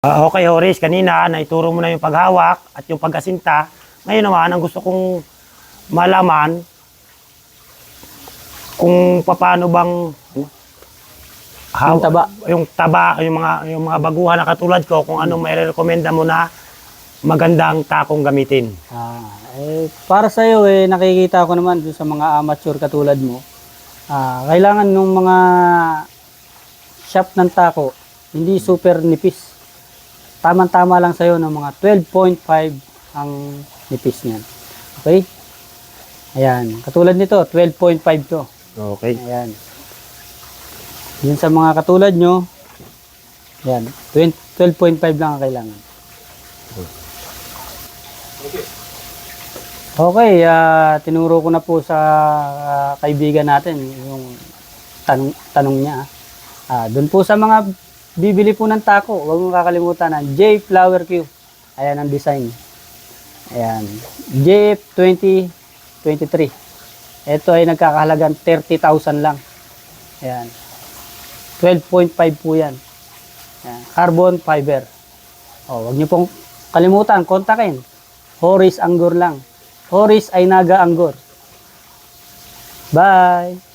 Okay, Horace, kanina naituro mo na yung paghawak at yung pag-asinta. Ngayon naman, ang gusto kong malaman kung paano bang Yung taba. yung mga baguhan na katulad ko, kung anong mai-recommenda mo na magandang takong gamitin. Para sa iyo nakikita ko naman dun sa mga amateur katulad mo. Kailangan ng mga shop ng tako, hindi super nipis. Tama-tama lang sa iyo ng mga 12.5 ang nipis niyan. Okay? Ayan, katulad nito, 12.5 to. Okay. Ayan. Yun sa mga katulad nyo, ayan, 12.5 lang ang kailangan. Okay, tinuro ko na po sa kaibigan natin yung tanong niya. Doon po sa mga bibili po ng tako, huwag mong kakalimutan ng J Flower Q. Ayan ang design. Ayan, JF2023. Ito ay nagkakahalagang 30,000 lang. Ayan. 12.5 po yan. Ayan. Carbon fiber. Huwag niyo pong kalimutan, kontakin. Horace Anggor lang. Horace ay Naga Anggor. Bye!